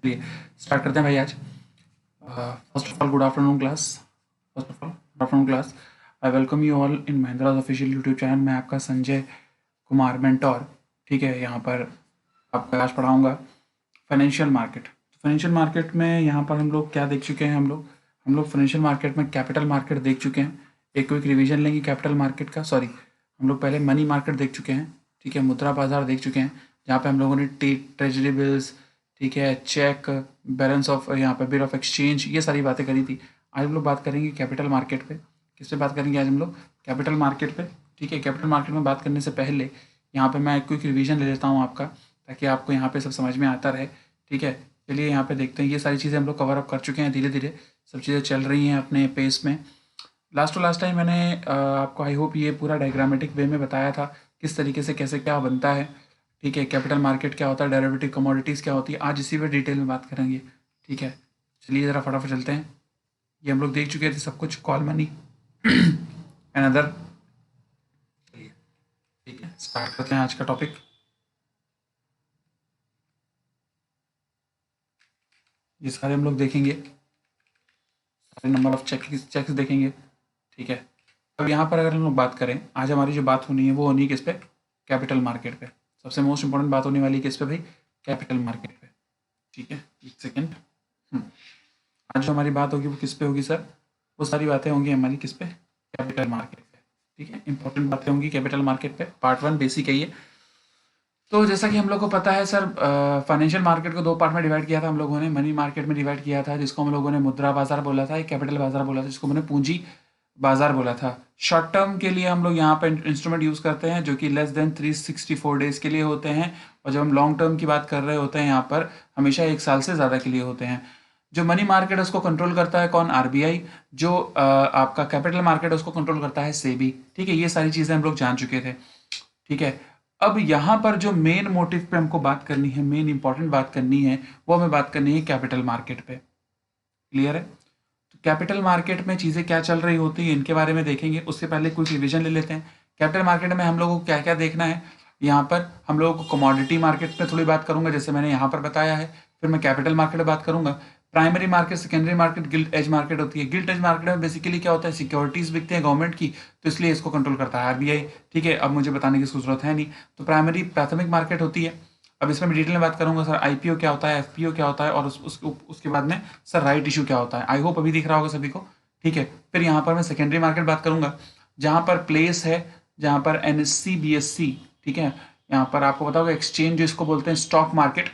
चलिए स्टार्ट करते हैं भाई आज। First of all good afternoon class. First of all good afternoon class. I welcome you all in Mahindra's official YouTube channel. मैं आपका संजय कुमार मेंटोर। ठीक है, यहाँ पर आपका आज पढ़ाऊँगा फाइनेंशियल मार्केट। फाइनेंशियल मार्केट में यहाँ पर हम लोग क्या देख चुके हैं, हम लोग फाइनेंशियल मार्केट में कैपिटल मार्केट देख चुके हैं। एक क्विक रिवीजन लेंगे कैपिटल मार्केट का। सॉरी, हम लोग पहले मनी मार्केट देख चुके हैं। ठीक है, मुद्रा बाजार देख चुके हैं, जहाँ पे हम लोगों ने ट्रेजरी बिल्स, ठीक है, चेक, बैलेंस ऑफ, यहाँ पे बिल ऑफ एक्सचेंज, ये सारी बातें करी थी। आज हम लोग बात करेंगे कैपिटल मार्केट पे। किस पे बात करेंगे आज हम लोग? कैपिटल मार्केट पे। ठीक है, कैपिटल मार्केट में बात करने से पहले यहाँ पे मैं एक क्विक रिवीजन ले लेता हूँ आपका, ताकि आपको यहाँ पे सब समझ में आता रहे। ठीक है, चलिए यहाँ पे देखते हैं। ये सारी चीज़ें हम लोग कवर अप कर चुके हैं, धीरे धीरे सब चीज़ें चल रही हैं अपने पेस में। लास्ट टू लास्ट टाइम मैंने आपको आई होप ये पूरा डायग्रामेटिक वे में बताया था किस तरीके से कैसे क्या बनता है। ठीक है, कैपिटल मार्केट क्या होता है, डेरिवेटिव कमोडिटीज़ क्या होती है, आज इसी पे डिटेल में बात करेंगे। ठीक है, चलिए ज़रा फटाफट चलते हैं। ये हम लोग देख चुके थे सब कुछ, कॉल मनी एंड अदर। ठीक है, स्टार्ट करते हैं आज का टॉपिक। ये सारे हम लोग देखेंगे, सारे नंबर ऑफ चेक्स देखेंगे। ठीक है, अब यहाँ पर अगर हम लोग बात करें, आज हमारी जो बात होनी है वो होनी है किस पे? कैपिटल मार्केट पे। सबसे मोस्ट इंपॉर्टेंट बात होने वाली है किस पे भाई? कैपिटल मार्केट पे। ठीक है, एक सेकेंड। आज जो हमारी बात होगी वो किस पे होगी सर? वो सारी बातें होंगी हमारी किस पे? कैपिटल मार्केट पे। ठीक है, इंपॉर्टेंट बातें होंगी कैपिटल मार्केट पे। पार्ट 1 बेसिक है ये। तो जैसा कि हम लोग को पता है सर, फाइनेंशियल मार्केट को दो पार्ट में डिवाइड किया था हम लोगों ने। मनी मार्केट में डिवाइड किया था, जिसको हम लोगों ने मुद्रा बाजार बोला था, एक कैपिटल बाजार बोला था, जिसको हमने पूंजी बाजार बोला था। शॉर्ट टर्म के लिए हम लोग यहाँ पे इंस्ट्रूमेंट यूज़ करते हैं जो कि लेस देन 364 डेज के लिए होते हैं, और जब हम लॉन्ग टर्म की बात कर रहे होते हैं यहाँ पर हमेशा 1 साल से ज़्यादा के लिए होते हैं। जो मनी मार्केट है उसको कंट्रोल करता है कौन? आरबीआई। जो आपका कैपिटल मार्केट है उसको कंट्रोल करता है सेबी। ठीक है, ये सारी चीज़ें हम लोग जान चुके थे। ठीक है, अब यहाँ पर जो मेन मोटिव पे हमको बात करनी है, मेन इंपॉर्टेंट बात करनी है, वो हमें बात करनी है कैपिटल मार्केट पे। क्लियर है? तो कैपिटल मार्केट में चीज़ें क्या चल रही होती है इनके बारे में देखेंगे। उससे पहले कुछ रिवीजन ले लेते हैं। कैपिटल मार्केट में हम लोगों को क्या क्या देखना है। यहाँ पर हम लोगों को कमोडिटी मार्केट पे थोड़ी बात करूंगा, जैसे मैंने यहाँ पर बताया है। फिर मैं कैपिटल मार्केट में बात करूंगा। Primary market, secondary market, gilt edge market होती है। गिल्ट एज मार्केट में बेसिकली क्या होता है? सिक्योरिटीज बिकते हैं गवर्नमेंट की, तो इसलिए इसको कंट्रोल करता है आरबीआई। ठीक है, अब मुझे बताने की जरूरत है नहीं। तो प्राइमरी प्राथमिक मार्केट होती है। अब इसमें मैं डिटेल में बात करूंगा सर, आईपीओ क्या होता है, एफपीओ क्या होता है, और उसके बाद में सर राइट इशू क्या होता है। आई होप अभी दिख रहा होगा सभी को। ठीक है, फिर यहाँ पर मैं सेकेंडरी मार्केट बात करूंगा, जहाँ पर प्लेस है, जहाँ पर एनएससी बीएससी। ठीक है, यहाँ पर आपको पता होगा एक्सचेंज जो इसको बोलते हैं स्टॉक मार्केट,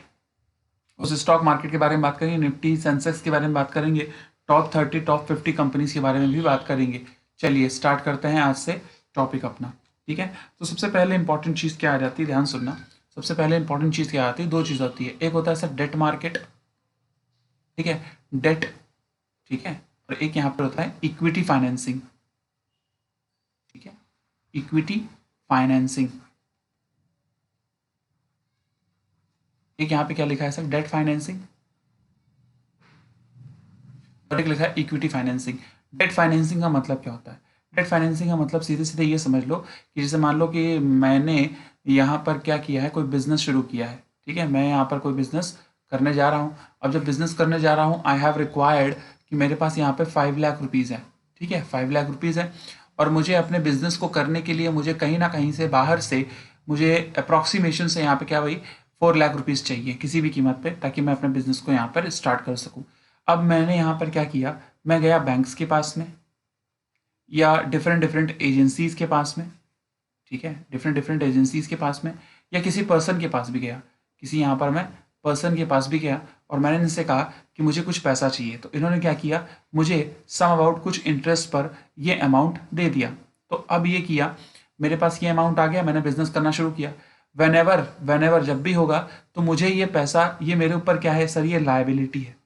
उस स्टॉक मार्केट के बारे में बात करेंगे। निफ्टी सेंसेक्स के बारे में बात करेंगे। टॉप 30 टॉप 50 कंपनीज के बारे में भी बात करेंगे। चलिए स्टार्ट करते हैं आज से टॉपिक अपना। ठीक है, तो सबसे पहले इंपॉर्टेंट चीज़ क्या आ जाती है, ध्यान सुनना। सबसे पहले इंपॉर्टेंट चीज़ क्या आती है? दो चीज़ होती है। एक होता है सर डेट मार्केट। ठीक है, डेट। ठीक है, और एक यहाँ पर होता है इक्विटी फाइनेंसिंग। ठीक है, इक्विटी फाइनेंसिंग। एक यहाँ पे क्या लिखा है सर? डेट फाइनेंसिंग, और एक लिखा है इक्विटी फाइनेंसिंग। डेट फाइनेंसिंग का मतलब क्या होता है? डेट फाइनेंसिंग का मतलब सीधे सीधे ये समझ लो कि जैसे मान लो कि मैंने यहाँ पर क्या किया है, कोई बिजनेस शुरू किया है। ठीक है, मैं यहाँ पर कोई बिजनेस करने जा रहा हूँ। अब जब बिजनेस करने जा रहा हूँ, आई हैव रिक्वायर्ड कि मेरे पास यहाँ पे 5 लाख रुपीज़ है। ठीक है, 5 लाख रुपीज़ है, और मुझे अपने बिजनेस को करने के लिए मुझे कहीं ना कहीं से बाहर से मुझे अप्रॉक्सीमेशन से यहाँ पे क्या भाई 4 लाख रुपीज़ चाहिए किसी भी कीमत पे, ताकि मैं अपने बिजनेस को यहाँ पर स्टार्ट कर सकूँ। अब मैंने यहाँ पर क्या किया, मैं गया बैंक्स के पास में या डिफरेंट डिफरेंट एजेंसीज के पास में। ठीक है, डिफरेंट डिफरेंट एजेंसीज के पास में, या किसी पर्सन के पास भी गया। किसी यहाँ पर मैं पर्सन के पास भी गया और मैंने इनसे कहा कि मुझे कुछ पैसा चाहिए। तो इन्होंने क्या किया, मुझे सम अबाउट कुछ इंटरेस्ट पर ये अमाउंट दे दिया। तो अब ये किया, मेरे पास ये अमाउंट आ गया, मैंने बिजनेस करना शुरू किया। वेनेवर जब भी होगा तो मुझे ये पैसा, ये मेरे ऊपर क्या है सर? ये लायबिलिटी है।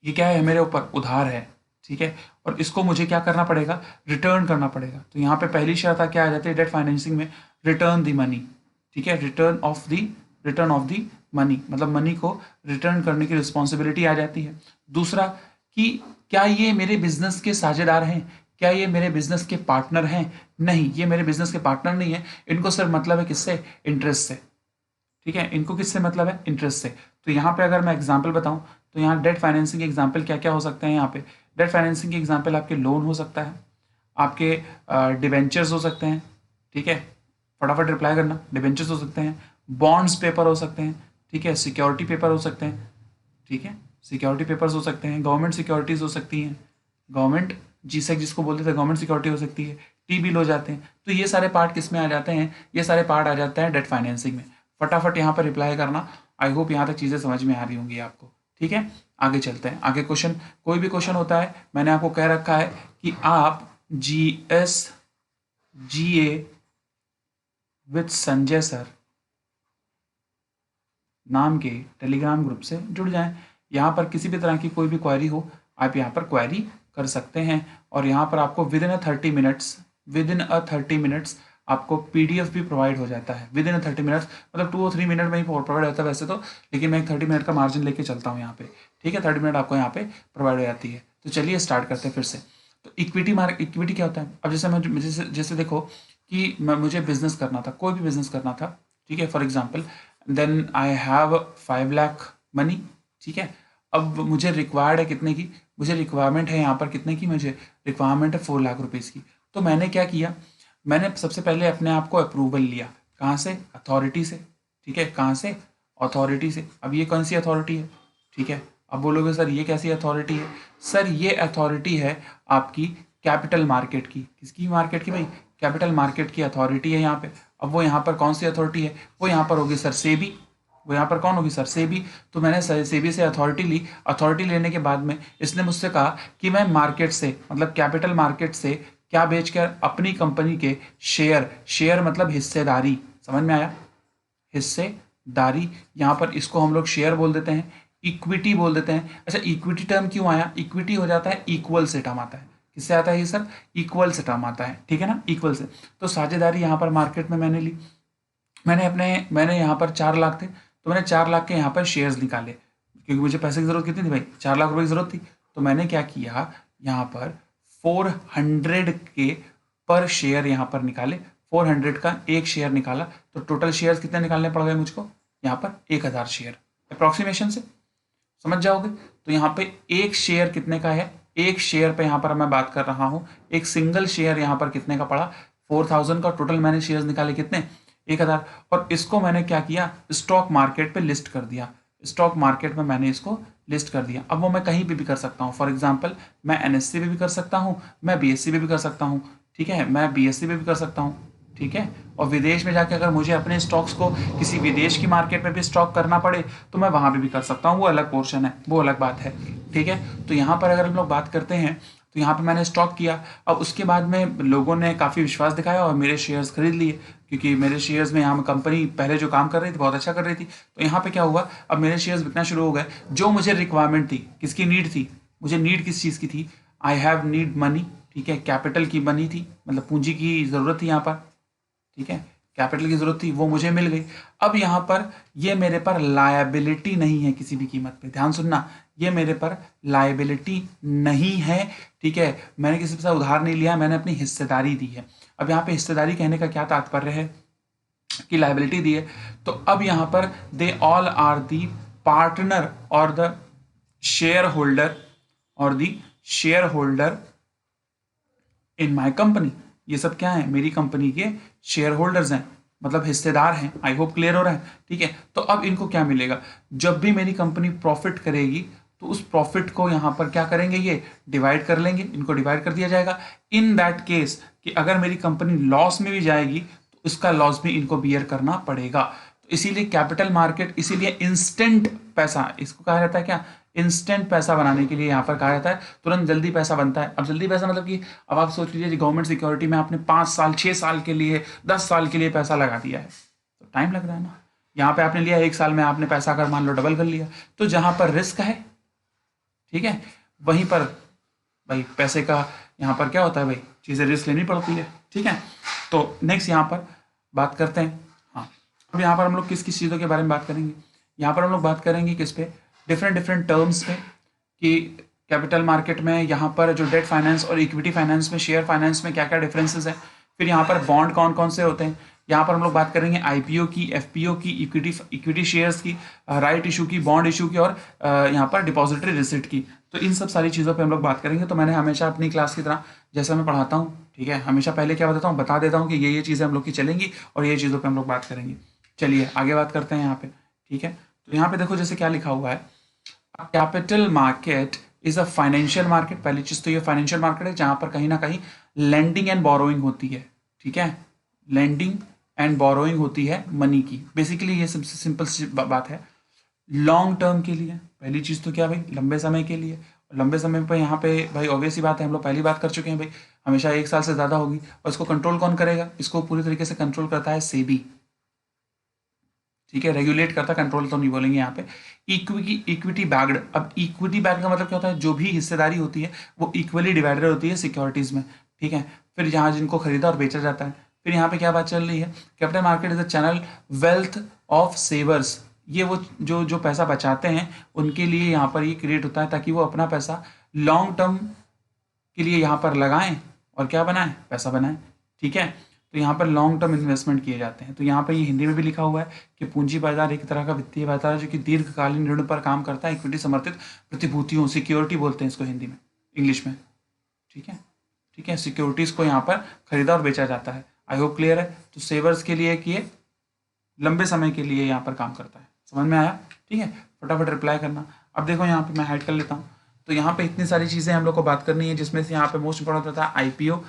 ये क्या है? मेरे ऊपर उधार है। ठीक है, और इसको मुझे क्या करना पड़ेगा? रिटर्न करना पड़ेगा। तो यहाँ पे पहली शर्त क्या आ जाती है डेट फाइनेंसिंग में? Return the money. ठीक है, रिटर्न ऑफ दी मनी, मतलब मनी को रिटर्न करने की रिस्पॉन्सिबिलिटी आ जाती है। दूसरा कि क्या ये मेरे बिजनेस के साझेदार हैं, क्या ये मेरे बिजनेस के पार्टनर हैं? नहीं, ये मेरे बिजनेस के पार्टनर नहीं है। इनको सिर्फ मतलब है किससे? इंटरेस्ट से। ठीक है, इनको किससे मतलब है? इंटरेस्ट से। तो यहाँ पे अगर मैं एग्जांपल बताऊँ तो यहाँ डेट फाइनेंसिंग के एग्जांपल क्या क्या हो सकते हैं। यहाँ पे डेट फाइनेंसिंग के एग्जांपल आपके लोन हो सकता है, आपके डिवेंचर्स हो सकते हैं, ठीक है, फटाफट रिप्लाई करना, डिवेंचर्स हो सकते हैं, बॉन्ड्स पेपर हो सकते हैं, ठीक है, सिक्योरिटी पेपर हो सकते हैं, ठीक है, सिक्योरिटी पेपर्स हो सकते हैं, गवर्नमेंट सिक्योरिटीज हो सकती हैं, गवर्नमेंट जीसेक जिसको बोलते थे गवर्नमेंट सिक्योरिटी हो सकती है, टी बिल हो जाते हैं। तो ये सारे पार्ट किस में आ जाते हैं, ये सारे पार्ट आ जाते हैं डेट फाइनेंसिंग में। फटाफट यहाँ पर रिप्लाई करना। आई होप यहाँ तक चीज़ें समझ में आ रही होंगी आपको, ठीक है। आगे चलते हैं, आगे क्वेश्चन, कोई भी क्वेश्चन होता है मैंने आपको कह रखा है कि आप GS GA with Sanjay sir नाम के टेलीग्राम ग्रुप से जुड़ जाएं। यहाँ पर किसी भी तरह की कोई भी क्वेरी हो आप यहाँ पर क्वेरी कर सकते हैं, और यहाँ पर आपको विद इन अ 30 मिनट्स आपको PDF भी प्रोवाइड हो जाता है। विद इन 30 मिनट्स मतलब 2 और 3 मिनट में ही प्रोवाइड होता है वैसे तो, लेकिन मैं 30 मिनट का मार्जिन लेके चलता हूँ यहाँ पे, ठीक है। 30 मिनट आपको यहाँ पे प्रोवाइड हो जाती है। तो चलिए स्टार्ट करते हैं फिर से। तो इक्विटी क्या होता है। अब जैसे देखो कि मुझे बिजनेस करना था, कोई भी बिजनेस करना था, ठीक है, for example then I have 5 lakh money, ठीक है। अब मुझे रिक्वायर्ड है कितने की, मुझे रिक्वायरमेंट है यहाँ पर कितने की, मुझे रिक्वायरमेंट है 4 लाख रुपीज़ की। तो मैंने क्या किया, मैंने सबसे पहले अपने आप को अप्रूवल लिया, कहाँ से, अथॉरिटी से, ठीक है, कहाँ से, अथॉरिटी से। अब ये कौन सी अथॉरिटी है, ठीक है। अब बोलोगे सर ये कैसी अथॉरिटी है, सर ये अथॉरिटी है आपकी कैपिटल मार्केट की। किसकी मार्केट की भाई, कैपिटल मार्केट की अथॉरिटी है यहाँ पे। अब वो यहाँ पर कौन सी अथॉरिटी है, वो यहाँ पर होगी सर सेबी, वो यहाँ पर कौन होगी सर सेबी। तो मैंने सेबी से अथॉरिटी ली। अथॉरिटी लेने के बाद में इसने मुझसे कहा कि मैं मार्केट से मतलब कैपिटल मार्केट से क्या बेचकर अपनी कंपनी के शेयर मतलब हिस्सेदारी, समझ में आया, हिस्सेदारी, यहाँ पर इसको हम लोग शेयर बोल देते हैं, इक्विटी बोल देते हैं। अच्छा इक्विटी टर्म क्यों आया, इक्विटी हो जाता है इक्वल से टर्म आता है, किससे आता है ये सर, इक्वल से टर्म आता है, ठीक है ना, इक्वल से। तो साझेदारी यहाँ पर मार्केट में मैंने ली, मैंने यहाँ पर 4 लाख थे, तो मैंने 4 लाख के यहाँ पर शेयर्स निकाले, क्योंकि मुझे पैसे की जरूरत कितनी थी भाई, 4 लाख रुपए की जरूरत थी। तो मैंने क्या किया, यहाँ पर 400 के पर शेयर यहाँ पर निकाले, 400 का एक शेयर निकाला, तो टोटल शेयर्स कितने निकालने पड़ गए मुझको, यहाँ पर 1000 शेयर, अप्रोक्सीमेशन से समझ जाओगे। तो यहाँ पे एक शेयर कितने का है, एक शेयर पे यहाँ पर मैं बात कर रहा हूँ, एक सिंगल शेयर यहाँ पर कितने का पड़ा, 4000 का। टोटल मैंने शेयर्स निकाले कितने, 1000, और इसको मैंने क्या किया, स्टॉक मार्केट पे लिस्ट कर दिया, स्टॉक मार्केट में मैंने इसको लिस्ट कर दिया। अब वो मैं कहीं पे भी कर सकता हूँ, फॉर एग्जांपल मैं NSE पे भी कर सकता हूँ, मैं BSE पे भी कर सकता हूँ, ठीक है, मैं BSE पे भी कर सकता हूँ, ठीक है। और विदेश में जाके अगर मुझे अपने स्टॉक्स को किसी विदेश की मार्केट में भी स्टॉक करना पड़े तो मैं वहाँ पे भी कर सकता हूँ, वो अलग पोर्शन है, वो अलग बात है, ठीक है। तो यहाँ पर अगर हम लोग बात करते हैं तो यहाँ पे मैंने स्टॉक किया। अब उसके बाद में लोगों ने काफ़ी विश्वास दिखाया और मेरे शेयर्स खरीद लिए, क्योंकि मेरे शेयर्स में यहाँ कंपनी पहले जो काम कर रही थी बहुत अच्छा कर रही थी। तो यहाँ पे क्या हुआ, अब मेरे शेयर्स बिकना शुरू हो गए। जो मुझे रिक्वायरमेंट थी, किसकी नीड थी, मुझे नीड किस चीज़ की थी, आई हैव नीड मनी, ठीक है, कैपिटल की मनी थी, मतलब पूंजी की ज़रूरत थी यहाँ पर, ठीक है, कैपिटल की जरूरत थी, वो मुझे मिल गई। अब यहाँ पर ये मेरे पर लायबिलिटी नहीं है किसी भी कीमत पे, ध्यान सुनना, ये मेरे पर लायबिलिटी नहीं है, ठीक है। मैंने किसी से उधार नहीं लिया, मैंने अपनी हिस्सेदारी दी है। अब यहाँ पे हिस्सेदारी कहने का क्या तात्पर्य है कि लायबिलिटी दी है, तो अब यहाँ पर they all are the partner और the share holder in my company. ये सब क्या है, मेरी कंपनी के शेयर होल्डर्स हैं, मतलब हिस्सेदार हैं। आई होप क्लियर हो रहा है, ठीक है। तो अब इनको क्या मिलेगा, जब भी मेरी कंपनी प्रॉफिट करेगी तो उस प्रॉफिट को यहाँ पर क्या करेंगे, ये डिवाइड कर लेंगे, इनको डिवाइड कर दिया जाएगा। इन दैट केस कि अगर मेरी कंपनी लॉस में भी जाएगी तो उसका लॉस भी इनको बियर करना पड़ेगा। तो इसीलिए कैपिटल मार्केट, इसीलिए इंस्टेंट पैसा, इसको कहा जाता है क्या, इंस्टेंट पैसा बनाने के लिए यहाँ पर कहा जाता है, तुरंत जल्दी पैसा बनता है। अब जल्दी पैसा मतलब कि अब आप सोच लीजिए गवर्नमेंट सिक्योरिटी में आपने 5 साल 6 साल के लिए 10 साल के लिए पैसा लगा दिया है, तो टाइम लग रहा है ना। यहाँ पे आपने लिया 1 साल में, आपने पैसा अगर मान लो डबल कर लिया, तो जहाँ पर रिस्क है, ठीक है, वहीं पर भाई पैसे का यहाँ पर क्या होता है भाई, चीज़ें रिस्क लेनी पड़ती है, ठीक है। तो नेक्स्ट यहाँ पर बात करते हैं, हाँ अब यहाँ पर हम लोग किस किस चीज़ों के बारे में बात करेंगे, यहाँ पर हम लोग बात करेंगे किस पे, डिफरेंट टर्म्स पे, कि कैपिटल मार्केट में यहाँ पर जो डेट फाइनेंस और इक्विटी फाइनेंस में, शेयर फाइनेंस में क्या क्या डिफरेंसेस हैं। फिर यहाँ पर बॉन्ड कौन कौन से होते हैं, यहाँ पर हम लोग बात करेंगे आईपीओ की, एफपीओ की, इक्विटी शेयर्स की, राइट इशू की, बॉन्ड इशू की, और यहाँ पर डिपॉजिटरी रिसिट की। तो इन सब सारी चीज़ों पे हम लोग बात करेंगे। तो मैंने हमेशा अपनी क्लास की तरह जैसा मैं पढ़ाता हूँ, ठीक है, हमेशा पहले क्या बताता हूँ, बता देता हूँ कि ये चीज़ें हम लोग की चलेंगी और ये चीज़ों पे हम लोग बात करेंगे। चलिए आगे बात करते हैं यहाँ पे, ठीक है। तो यहाँ पे देखो जैसे क्या लिखा हुआ है, capital market is a financial market. पहली चीज तो ये फाइनेंशियल मार्केट है जहां पर कहीं ना कहीं लेंडिंग एंड बोरोइंग होती है, ठीक है, लेंडिंग एंड बोरोइंग होती है मनी की। बेसिकली ये सबसे सिंपल सी बात है, लॉन्ग टर्म के लिए। पहली चीज तो क्या भाई, लंबे समय के लिए। लंबे समय पर यहाँ पे भाई ऑब्वियस ही बात है, हम लोग पहली बात कर चुके हैं भाई, हमेशा 1 साल से ज्यादा होगी। और इसको कंट्रोल कौन करेगा, इसको पूरी तरीके से कंट्रोल करता है सेबी, ठीक है, रेगुलेट करता, कंट्रोल तो नहीं बोलेंगे यहाँ पे। इक्विटी बैग्ड, अब इक्विटी बैग्ड का मतलब क्या होता है, जो भी हिस्सेदारी होती है वो इक्वली डिवाइडेड होती है सिक्योरिटीज में, ठीक है। फिर यहाँ जिनको खरीदा और बेचा जाता है। फिर यहाँ पे क्या बात चल रही है, capital market is a channel wealth of savers. ये वो जो जो पैसा बचाते हैं उनके लिए यहाँ पर ये क्रिएट होता है, ताकि वो अपना पैसा लॉन्ग टर्म के लिए यहाँ पर लगाएं और क्या बनाएं, पैसा बनाएं, ठीक है। तो यहाँ पर लॉन्ग टर्म इन्वेस्टमेंट किए जाते हैं। तो यहाँ पर ये हिंदी में भी लिखा हुआ है कि पूंजी बाजार एक तरह का वित्तीय बाजार है जो कि दीर्घकालीन ऋण पर काम करता है, इक्विटी समर्थित प्रतिभूतियों, सिक्योरिटी बोलते हैं इसको हिंदी में, इंग्लिश में, ठीक है, ठीक है। सिक्योरिटीज को यहाँ पर खरीदा और बेचा जाता है। आई होप क्लियर है। तो सेवर्स के लिए कि लंबे समय के लिए यहाँ पर काम करता है, समझ में आया, ठीक है। फटाफट रिप्लाई करना। अब देखो यहाँ पे मैं हाइड कर लेता हूँ। तो यहाँ पे इतनी सारी चीज़ें हम लोग को बात करनी है, जिसमें से यहाँ पे मोस्ट इंपॉर्टेंट होता है आईपीओ।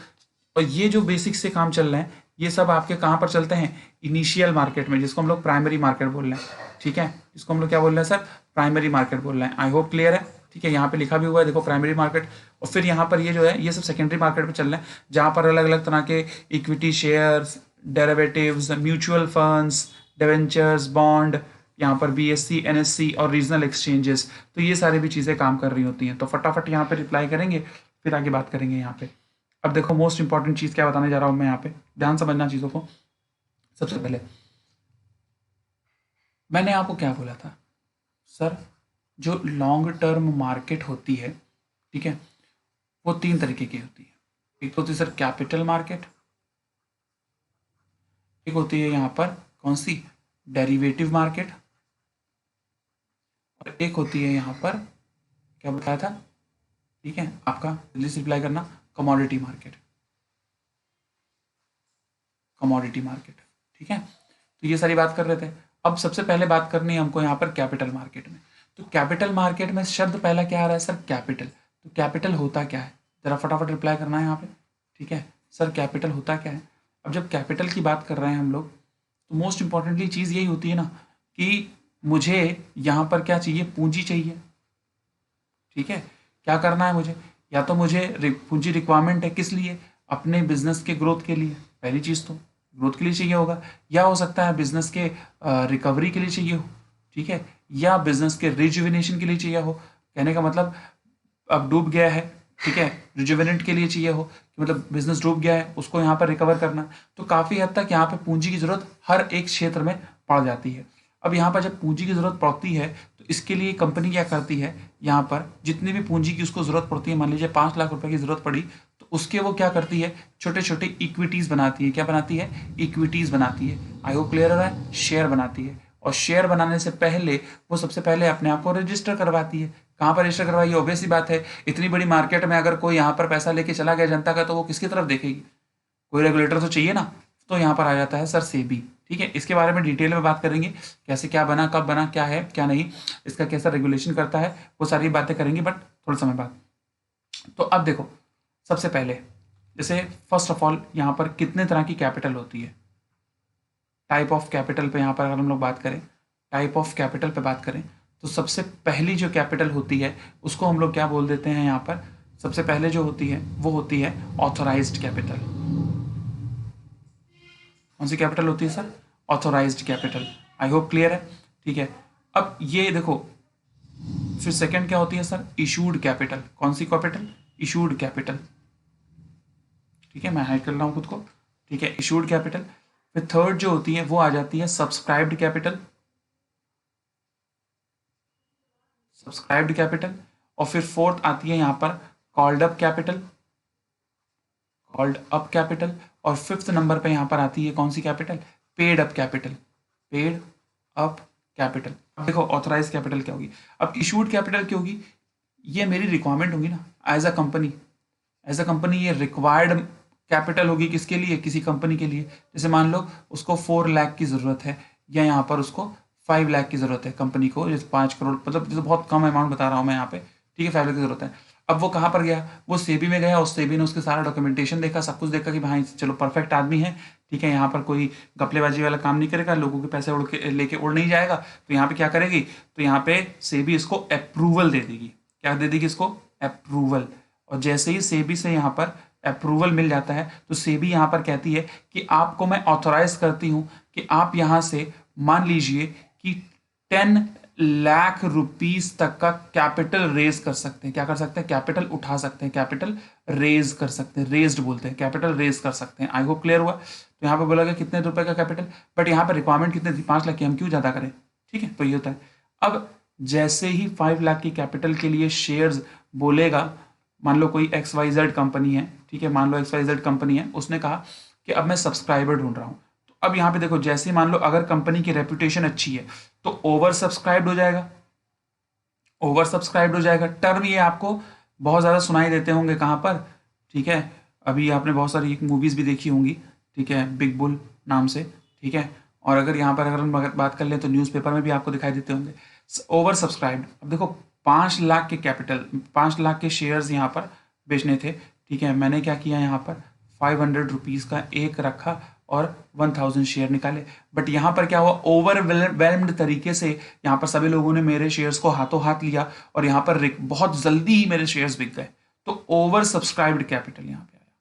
और ये जो बेसिक से काम चल रहे हैं ये सब आपके कहाँ पर चलते हैं, इनिशियल मार्केट में, जिसको हम लोग प्राइमरी मार्केट बोल रहे हैं, ठीक है। इसको हम लोग क्या बोल रहे हैं सर, प्राइमरी मार्केट बोल रहे हैं। आई होप क्लियर है, ठीक है। यहाँ पे लिखा भी हुआ है देखो, प्राइमरी मार्केट। और फिर यहाँ पर ये जो है ये सब सेकेंडरी मार्केट में चल रहे हैं, जहाँ पर अलग अलग तरह के equity shares, derivatives, mutual funds, debentures, bond, यहाँ पर बीएससी, एनएससी और रीजनल एक्सचेंजेस, तो ये सारी भी चीज़ें काम कर रही होती हैं। तो फटाफट यहाँ पे रिप्लाई करेंगे, फिर आगे बात करेंगे यहाँ पे। अब देखो मोस्ट इंपॉर्टेंट चीज़ क्या बताने जा रहा हूँ मैं यहाँ पे, ध्यान समझना चीज़ों को। सबसे पहले मैंने आपको क्या बोला था सर, जो लॉन्ग टर्म मार्केट होती है, ठीक है, वो 3 तरीके की होती है। एक होती है सर कैपिटल मार्केट, एक होती है यहाँ पर कौन सी, डेरिवेटिव मार्केट, और एक होती है यहाँ पर क्या बताया था, ठीक है, आपका जल्दी से रिप्लाई करना, कमोडिटी मार्केट, कमोडिटी मार्केट, ठीक है। तो ये सारी बात कर रहे थे। अब सबसे पहले बात करनी है हमको यहाँ पर कैपिटल मार्केट में। तो कैपिटल मार्केट में शब्द पहला क्या आ रहा है सर, कैपिटल। तो कैपिटल होता क्या है, जरा फटाफट रिप्लाई करना है यहाँ पे, ठीक है। सर कैपिटल होता क्या है। अब जब कैपिटल की बात कर रहे हैं हम लोग, तो मोस्ट इंपॉर्टेंटली चीज़ यही होती है ना कि मुझे यहाँ पर क्या चाहिए, पूंजी चाहिए, ठीक है। क्या करना है मुझे, या तो मुझे पूंजी रिक्वायरमेंट है किस लिए, अपने बिजनेस के ग्रोथ के लिए, पहली चीज़ तो ग्रोथ के लिए चाहिए होगा, या हो सकता है बिजनेस के रिकवरी के लिए चाहिए हो, ठीक है, या बिजनेस के रिजुविनेशन के लिए चाहिए हो। कहने का मतलब अब डूब गया है, ठीक है, रिजुविनेट के लिए चाहिए हो कि मतलब बिजनेस डूब गया है उसको यहाँ पर रिकवर करना। तो काफ़ी हद तक यहाँ पे पूंजी की जरूरत हर एक क्षेत्र में पड़ जाती है। अब यहाँ पर जब पूंजी की जरूरत पड़ती है तो इसके लिए कंपनी क्या करती है, यहाँ पर जितनी भी पूंजी की उसको जरूरत पड़ती है, मान लीजिए 5 लाख रुपए की जरूरत पड़ी, तो उसके वो क्या करती है, छोटे छोटे इक्विटीज बनाती है। क्या बनाती है, इक्विटीज बनाती है। आई होप क्लियर हो रहा है, शेयर बनाती है। और शेयर बनाने से पहले वो सबसे पहले अपने आप को रजिस्टर करवाती है। कहाँ पर रजिस्टर करवाई, ऑब्वियस सी बात है, इतनी बड़ी मार्केट में अगर कोई यहाँ पर पैसा लेके चला गया जनता का, तो वो किसकी तरफ देखेगी, कोई रेगुलेटर तो चाहिए ना। तो यहाँ पर आ जाता है सर सेबी, ठीक है। इसके बारे में डिटेल में बात करेंगे, कैसे क्या बना, कब बना, क्या है क्या नहीं, इसका कैसा रेगुलेशन करता है, वो सारी बातें करेंगे बट थोड़ा समय बाद। तो अब देखो सबसे पहले, जैसे फर्स्ट ऑफ ऑल यहाँ पर कितने तरह की कैपिटल होती है, टाइप ऑफ कैपिटल पे यहाँ पर अगर हम लोग बात करें, टाइप ऑफ कैपिटल पे बात करें, तो सबसे पहली जो कैपिटल होती है उसको हम लोग क्या बोल देते हैं, यहाँ पर सबसे पहले जो होती है वो होती है ऑथोराइज्ड कैपिटल। कौन सी कैपिटल होती है sir, authorized capital. I hope clear है, ठीक है। अब ये देखो, फिर सेकंड क्या होती है सर, इशूड कैपिटल। कौन सी कैपिटल, इशूड कैपिटल, ठीक है, मैं हाइड कर रहा हूँ खुद को, ठीक है, इशूड कैपिटल। फिर थर्ड जो होती है वो आ जाती है सब्सक्राइब्ड कैपिटल, सब्सक्राइब्ड कैपिटल। और फिर फोर्थ आती है यहाँ पर called up capital, called up capital. और 5th नंबर पे यहाँ पर आती है कौन सी capital, paid up capital, paid up capital. अब देखो ऑथराइज कैपिटल क्या होगी, अब इशूड कैपिटल क्या होगी, ये मेरी रिक्वायरमेंट होगी ना as a company, as a company ये रिक्वायर्ड कैपिटल होगी किसके लिए, किसी कंपनी के लिए। जैसे मान लो उसको 4 लाख की ज़रूरत है या यहाँ पर उसको 5 लाख की ज़रूरत है कंपनी को, जैसे 5 करोड़, मतलब जैसे बहुत कम अमाउंट बता रहा हूँ मैं यहाँ पे, ठीक है, 5 लाख की ज़रूरत है। अब वो कहाँ पर गया, वो सेबी में गया, उस सेबी ने उसके सारा डॉक्यूमेंटेशन देखा, सब कुछ देखा कि भाई चलो परफेक्ट आदमी है, ठीक है, यहाँ पर कोई गपलेबाजी वाला काम नहीं करेगा, लोगों के पैसे उड़ के लेके उड़ नहीं जाएगा। तो यहाँ पे क्या करेगी, तो यहाँ पे सेबी इसको अप्रूवल दे देगी, क्या दे देगी इसको, अप्रूवल। और जैसे ही सेबी से यहाँ पर अप्रूवल मिल जाता है तो सेबी यहाँ पर कहती है कि आपको मैं ऑथोराइज करती हूँ कि आप यहाँ से मान लीजिए कि 10 लाख रुपीस तक का कैपिटल रेज कर सकते हैं, क्या कर सकते हैं, कैपिटल उठा सकते हैं, कैपिटल रेज कर सकते हैं, रेज्ड बोलते हैं, कैपिटल रेज कर सकते हैं। आई होप क्लियर हुआ। तो यहाँ पे बोला गया कितने रुपए का कैपिटल, बट यहाँ पर रिक्वायरमेंट कितने थी, 5 लाख की, हम क्यों ज्यादा करें, ठीक है, तो ये होता है। अब जैसे ही 5 लाख की कैपिटल के लिए शेयर्स बोलेगा, मान लो कोई XYZ कंपनी है, ठीक है, मान लो XYZ कंपनी है, उसने कहा कि अब मैं सब्सक्राइबर ढूंढ रहा हूँ। तो अब यहाँ पे देखो, जैसे मान लो अगर कंपनी की रेपुटेशन अच्छी है तो ओवर सब्सक्राइब्ड हो जाएगा, ओवर सब्सक्राइब्ड हो जाएगा। टर्म ये आपको बहुत ज़्यादा सुनाई देते होंगे कहाँ पर, ठीक है, अभी आपने बहुत सारी मूवीज़ भी देखी होंगी, ठीक है, बिग बुल नाम से, ठीक है, और अगर यहाँ पर अगर हम बात कर लें तो न्यूज़पेपर में भी आपको दिखाई देते होंगे ओवर सब्सक्राइब्ड। अब देखो 5 लाख के कैपिटल, 5 लाख के शेयर्स यहाँ पर बेचने थे, ठीक है, मैंने क्या किया यहाँ पर 500 रुपीज़ का एक रखा और 1000 शेयर निकाले। बट यहाँ पर क्या हुआ, ओवरवेल्म्ड तरीके से यहाँ पर सभी लोगों ने मेरे शेयर्स को हाथों हाथ लिया और यहाँ पर बहुत जल्दी ही मेरे शेयर्स बिक गए। तो ओवर सब्सक्राइब्ड कैपिटल यहाँ पे आया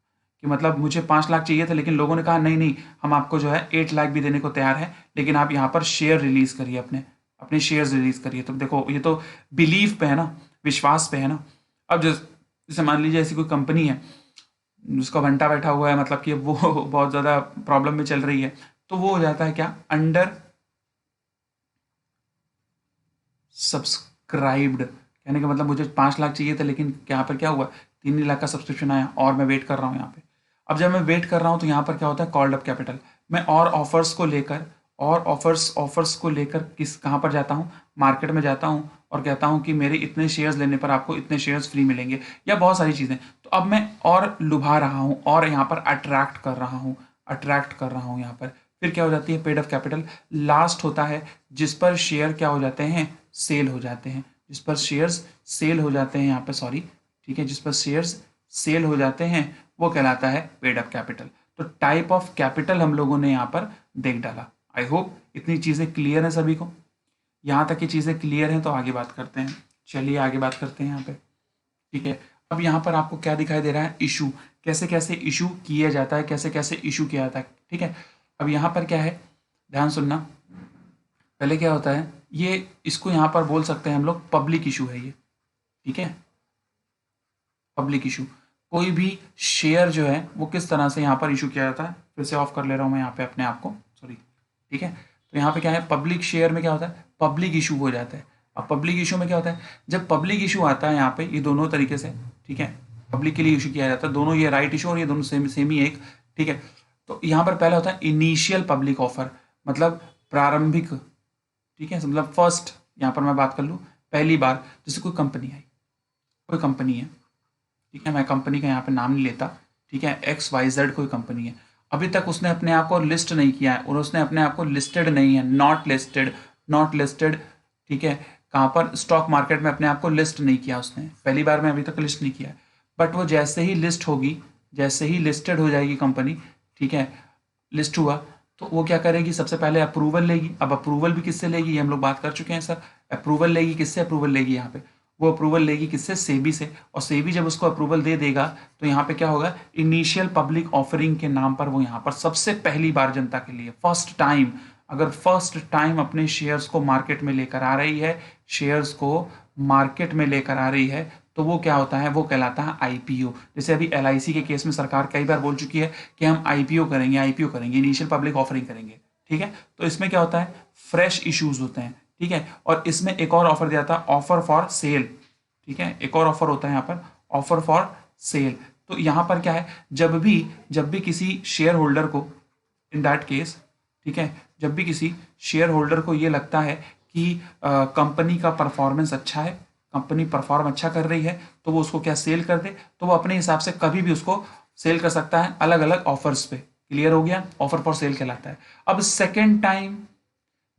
कि मतलब मुझे 5 लाख चाहिए थे, लेकिन लोगों ने कहा नहीं नहीं, हम आपको जो है 8 लाख भी देने को तैयार है, लेकिन आप यहाँ पर शेयर रिलीज करिए, अपने अपने शेयर्स रिलीज करिए। तो देखो ये तो बिलीफ पे है ना, विश्वास पे है ना। अब जैसे मान लीजिए ऐसी कोई कंपनी है जिसका घंटा बैठा हुआ है, मतलब कि वो बहुत ज़्यादा प्रॉब्लम में चल रही है, तो वो हो जाता है क्या, अंडर सब्सक्राइब्ड। कहने का मतलब मुझे 5 लाख चाहिए था, लेकिन यहाँ पर क्या हुआ, 3 लाख का सब्सक्रिप्शन आया और मैं वेट कर रहा हूँ यहाँ पे। अब जब मैं वेट कर रहा हूँ तो यहाँ पर क्या होता है, कॉल्ड अप कैपिटल। मैं और ऑफर्स को लेकर, और ऑफर्स को लेकर कहाँ पर जाता हूँ, मार्केट में जाता हूँ और कहता हूँ कि मेरे इतने शेयर्स लेने पर आपको इतने शेयर्स फ्री मिलेंगे, या बहुत सारी चीज़ें। तो अब मैं और लुभा रहा हूँ और यहाँ पर अट्रैक्ट कर रहा हूँ, यहाँ पर। फिर क्या हो जाती है, पेड अप कैपिटल। लास्ट होता है जिस पर शेयर क्या हो जाते हैं, सेल हो जाते हैं, जिस पर शेयर्स सेल हो जाते हैं यहाँ पे, सॉरी, ठीक है, जिस पर शेयर्स सेल हो जाते हैं वो कहलाता है पेड अप कैपिटल। तो टाइप ऑफ कैपिटल हम लोगों ने यहाँ पर देख डाला। आई होप इतनी चीज़ें क्लियर हैं सभी को। यहाँ तक की चीज़ें क्लियर हैं तो आगे बात करते हैं। चलिए आगे बात करते हैं यहाँ पे, ठीक है। अब यहाँ पर आपको क्या दिखाई दे रहा है, इशू, कैसे कैसे इशू किया जाता है, कैसे कैसे इशू किया जाता है, ठीक है। अब यहाँ पर क्या है, ध्यान सुनना, पहले क्या होता है, ये इसको यहाँ पर बोल सकते हैं हम लोग पब्लिक इशू है ये, ठीक है, पब्लिक इशू। कोई भी शेयर जो है वो किस तरह से यहाँ पर इशू किया जाता है, फिर से ऑफ कर ले रहा हूँ मैं यहाँ पे अपने आप को, सॉरी, ठीक है। तो यहाँ पे क्या है, पब्लिक शेयर में क्या होता है, पब्लिक इशू हो जाता है। अब पब्लिक इशू में क्या होता है, जब पब्लिक इशू आता है यहाँ पे, ये दोनों तरीके से, ठीक है, पब्लिक के लिए इशू किया जाता है, दोनों ये राइट इशू और ये दोनों सेम ही एक, ठीक है। तो यहाँ पर पहला होता है इनिशियल पब्लिक ऑफर, मतलब प्रारंभिक, ठीक है, मतलब फर्स्ट, यहाँ पर मैं बात कर लूँ पहली बार, जैसे कोई कंपनी आई, कोई कंपनी है, ठीक है, मैं कंपनी का यहाँ पे नाम नहीं लेता, ठीक है, XYZ कोई कंपनी है, अभी तक उसने अपने आप को लिस्ट नहीं किया है और उसने अपने आप को लिस्टेड नहीं है, नॉट लिस्टेड, ठीक है, कहाँ पर, स्टॉक मार्केट में अपने आप को लिस्ट नहीं किया उसने, पहली बार में अभी तक लिस्ट नहीं किया है। बट वो जैसे ही लिस्ट होगी, जैसे ही लिस्टेड हो जाएगी कंपनी, ठीक है, लिस्ट हुआ तो वो क्या करेगी, सबसे पहले अप्रूवल लेगी। अब अप्रूवल भी किससे लेगी, ये हम लोग बात कर चुके हैं सर। अप्रूवल लेगी किससे, अप्रूवल लेगी यहाँ पे, वो अप्रूवल लेगी किससे, सेबी से। और सेबी जब उसको अप्रूवल दे देगा तो यहाँ पे क्या होगा, इनिशियल पब्लिक ऑफरिंग के नाम पर वो यहाँ पर सबसे पहली बार जनता के लिए, फर्स्ट टाइम, अगर फर्स्ट टाइम अपने शेयर्स को मार्केट में लेकर आ रही है, शेयर्स को मार्केट में लेकर आ रही है, तो वो क्या होता है, वो कहलाता है IPO। जैसे अभी LIC के केस में सरकार कई बार बोल चुकी है कि हम IPO करेंगे, इनिशियल पब्लिक ऑफरिंग करेंगे, ठीक है। तो इसमें क्या होता है, फ्रेश इश्यूज होते हैं, ठीक है। और इसमें एक और ऑफर दिया था, ऑफर फॉर सेल, ठीक है, एक और ऑफर होता है यहाँ पर, ऑफर फॉर सेल, तो यहाँ पर क्या है, जब भी किसी शेयर होल्डर को, इन दैट केस, ठीक है, जब भी किसी शेयर होल्डर को ये लगता है कि कंपनी का परफॉर्मेंस अच्छा है, कंपनी परफॉर्म अच्छा कर रही है, तो वो उसको क्या सेल कर दे, तो वो अपने हिसाब से कभी भी उसको सेल कर सकता है अलग अलग ऑफर्स पे। क्लियर हो गया, ऑफर फॉर सेल कहलाता है। अब सेकेंड टाइम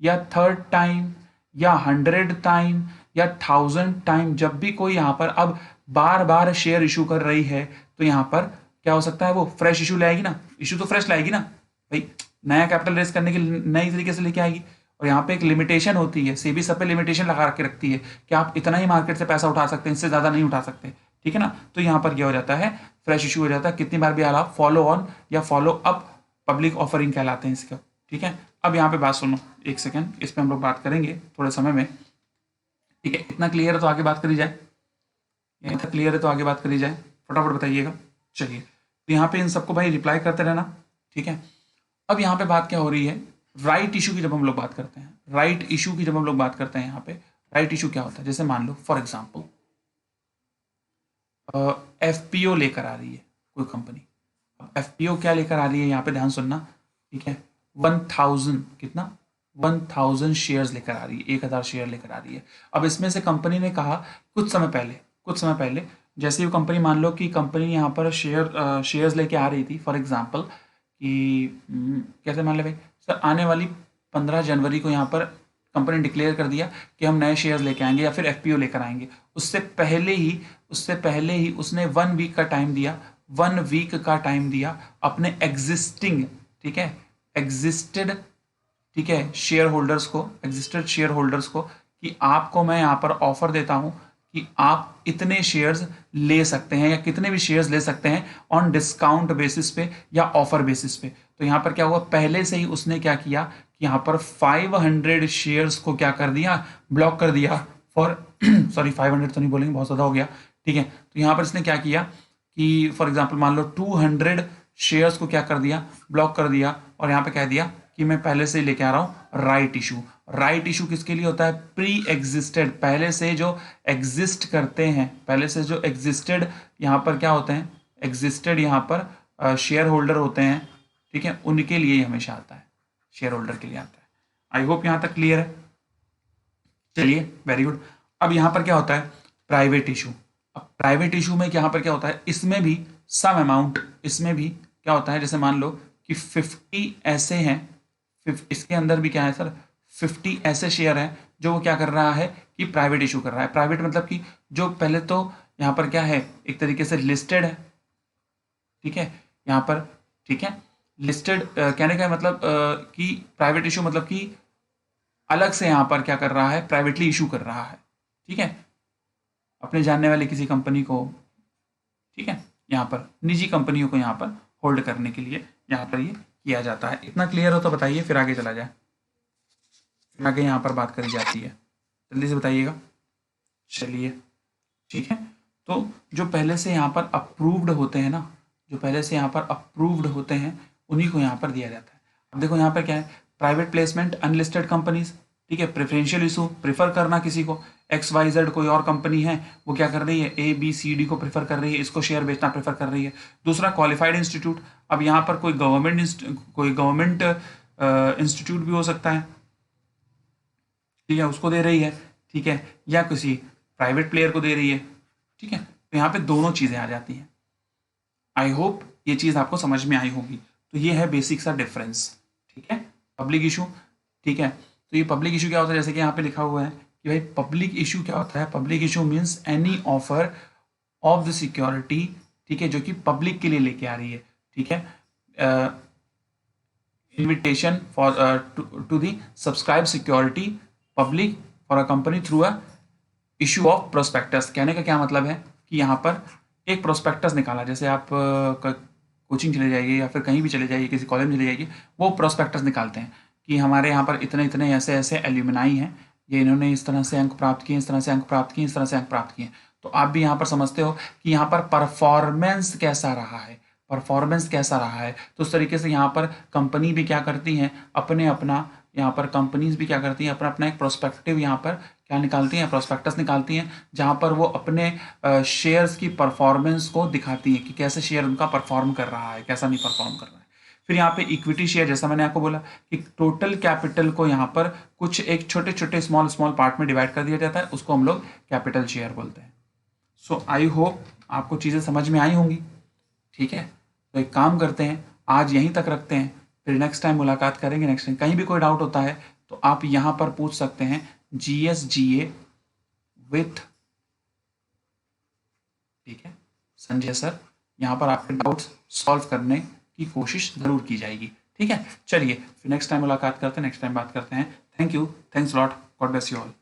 या थर्ड टाइम या 100 टाइम या 1000 टाइम जब भी कोई यहाँ पर अब बार बार शेयर इशू कर रही है, तो यहाँ पर क्या हो सकता है, वो फ्रेश इशू लाएगी ना, इशू तो फ्रेश लाएगी ना भाई, नया कैपिटल रेज करने के लिए नई तरीके से लेके आएगी। और यहाँ पे एक लिमिटेशन होती है, सेबी सब पे लिमिटेशन लगा के रखती है कि आप इतना ही मार्केट से पैसा उठा सकते हैं, इससे ज्यादा नहीं उठा सकते, ठीक है ना। तो यहाँ पर क्या हो जाता है, फ्रेश इशू हो जाता है, कितनी बार भी आला, फॉलो ऑन या फॉलो अप पब्लिक ऑफरिंग कहलाते हैं इसका, ठीक है। अब यहाँ पे बात सुनो, एक सेकेंड, इस पर हम लोग बात करेंगे थोड़े समय में, ठीक है। इतना क्लियर है तो आगे बात करी जाए, इतना क्लियर है तो आगे बात करी जाए, फटाफट बताइएगा। चलिए, तो यहाँ पे इन सबको भाई रिप्लाई करते रहना, ठीक है। अब यहाँ पे बात क्या हो रही है, राइट इशू की जब हम लोग बात करते हैं, राइट इशू की जब हम लोग बात करते हैं, यहाँ पे राइट इशू क्या होता है, जैसे मान लो फॉर एग्जाम्पल एफपीओ लेकर आ रही है कोई कंपनी। अब एफपीओ क्या लेकर आ रही है, यहाँ पे ध्यान सुनना, ठीक है। 1000 कितना, 1000 शेयर्स लेकर आ रही है, 1000 शेयर लेकर आ रही है। अब इसमें से कंपनी ने कहा कुछ समय पहले जैसे ही कंपनी, मान लो कि कंपनी यहाँ पर शेयर्स लेके आ रही थी, फॉर एग्जांपल कि कैसे मान ले भाई सर, आने वाली 15 जनवरी को यहाँ पर कंपनी डिक्लेयर कर दिया कि हम नए शेयर्स लेके आएंगे या फिर एफपीओ लेकर आएंगे। उससे पहले ही उसने 1 वीक का टाइम दिया, 1 वीक का टाइम दिया अपने एग्जिस्टिंग, ठीक है, ठीक है, शेयर होल्डर्स को कि आपको मैं यहाँ पर ऑफर देता हूँ कि आप इतने शेयर्स ले सकते हैं या कितने भी शेयर्स ले सकते हैं ऑन डिस्काउंट बेसिस पे या ऑफर बेसिस पे। तो यहाँ पर क्या हुआ, पहले से ही उसने क्या किया कि यहाँ पर 500 शेयर्स को क्या कर दिया, ब्लॉक कर दिया फॉर सॉरी 500 तो नहीं बोलेंगे, बहुत ज़्यादा हो गया, ठीक है। तो यहाँ पर इसने क्या किया कि फॉर एग्जाम्पल मान लो 200 शेयर्स को क्या कर दिया, ब्लॉक कर दिया, और यहाँ पे कह दिया कि मैं पहले से ही लेके आ रहा हूँ राइट इशू। राइट इशू किसके लिए होता है, प्री एग्जिस्टेड, पहले से जो एग्जिस्ट करते हैं, पहले से जो एग्जिस्टेड यहाँ पर क्या होते हैं, एग्जिस्टेड यहाँ पर शेयर होल्डर होते हैं, ठीक है, उनके लिए हमेशा आता है, शेयर होल्डर के लिए आता है। आई होप यहाँ तक क्लियर है। चलिए, वेरी गुड। अब यहाँ पर क्या होता है, प्राइवेट इशू। अब प्राइवेट इशू में यहाँ पर क्या होता है, इसमें भी सम अमाउंट, इसमें भी क्या होता है, जैसे मान लो कि 50 ऐसे हैं, इसके अंदर भी क्या है सर, 50 ऐसे शेयर हैं जो वो क्या कर रहा है कि प्राइवेट इशू कर रहा है। प्राइवेट मतलब कि जो पहले तो यहाँ पर क्या है, एक तरीके से लिस्टेड है, ठीक है, यहाँ पर, ठीक है, लिस्टेड कहने का मतलब कि प्राइवेट इशू मतलब कि अलग से यहाँ पर क्या कर रहा है, प्राइवेटली इशू कर रहा है, ठीक है, अपने जानने वाले किसी कंपनी को, ठीक है, यहाँ पर निजी कंपनियों को यहाँ पर होल्ड करने के लिए यहाँ पर ये किया जाता है। इतना क्लियर हो तो बताइए, फिर आगे चला जाए, फिर आगे यहाँ पर बात करी जाती है, जल्दी से बताइएगा। चलिए, ठीक है। तो जो पहले से यहाँ पर अप्रूव्ड होते हैं ना, जो पहले से यहाँ पर अप्रूव्ड होते हैं, उन्हीं को यहाँ पर दिया जाता है। अब देखो यहाँ पर क्या है, प्राइवेट प्लेसमेंट, अनलिस्टेड कंपनीज, ठीक है, प्रेफरेंशियल इशू, प्रेफर करना किसी को, XYZ कोई और कंपनी है, वो क्या कर रही है, ABCD को प्रेफर कर रही है, इसको शेयर बेचना प्रेफर कर रही है। दूसरा क्वालिफाइड इंस्टीट्यूट, अब यहाँ पर कोई गवर्नमेंट इंस्टीट्यूट भी हो सकता है, ठीक है, उसको दे रही है, ठीक है, या किसी प्राइवेट प्लेयर को दे रही है, ठीक है। तो यहाँ पे दोनों चीज़ें आ जाती हैं। आई होप ये चीज़ आपको समझ में आई होगी। तो ये है बेसिक सा डिफरेंस, ठीक है, पब्लिक इशू, ठीक है। तो ये पब्लिक इशू क्या होता है, जैसे कि यहाँ पे लिखा हुआ है कि भाई पब्लिक इशू क्या होता है, public issue means any offer of the security, ठीक है, जो कि पब्लिक के लिए लेके आ रही है, ठीक है, invitation for to the subscribe security public for a company through a issue of prospectus. कहने का क्या मतलब है कि यहाँ पर एक प्रोस्पेक्टस निकाला, जैसे आप कोचिंग चले जाइए या फिर कहीं भी चले जाइए, किसी कॉलेज में चले जाइए, वो प्रोस्पेक्टस निकालते हैं कि हमारे यहाँ पर इतने इतने ऐसे ऐसे एल्यूमिनाई हैं, ये इन्होंने इस तरह से अंक प्राप्त किए, इस तरह से अंक प्राप्त किए, इस तरह से अंक प्राप्त किए। तो आप भी यहाँ पर समझते हो कि यहाँ पर परफॉर्मेंस कैसा रहा है, परफॉर्मेंस कैसा रहा है। तो उस तरीके से यहाँ पर कंपनी भी क्या करती हैं, अपना यहाँ पर कंपनीज भी क्या करती हैं, अपना अपना एक प्रोस्पेक्टिव यहाँ पर क्या निकालती हैं, प्रोस्पेक्टस निकालती हैं, जहाँ पर वो अपने शेयर्स की परफॉर्मेंस को दिखाती हैं कि कैसे शेयर उनका परफॉर्म कर रहा है, कैसा नहीं परफॉर्म कर रहा है। फिर यहाँ पे इक्विटी शेयर, जैसा मैंने आपको बोला कि टोटल कैपिटल को यहाँ पर कुछ एक छोटे छोटे स्मॉल स्मॉल पार्ट में डिवाइड कर दिया जाता है, उसको हम लोग कैपिटल शेयर बोलते हैं। सो आई होप आपको चीज़ें समझ में आई होंगी। ठीक है, तो एक काम करते हैं, आज यहीं तक रखते हैं, फिर नेक्स्ट टाइम मुलाकात करेंगे। नेक्स्ट टाइम कहीं भी कोई डाउट होता है तो आप यहाँ पर पूछ सकते हैं, GSGA विथ, ठीक है, संजय सर। यहाँ पर आपके डाउट्स सॉल्व करने की कोशिश ज़रूर की जाएगी। ठीक है, चलिए फिर नेक्स्ट टाइम मुलाकात करते हैं, नेक्स्ट टाइम बात करते हैं। Thank you, thanks lot, God bless you all.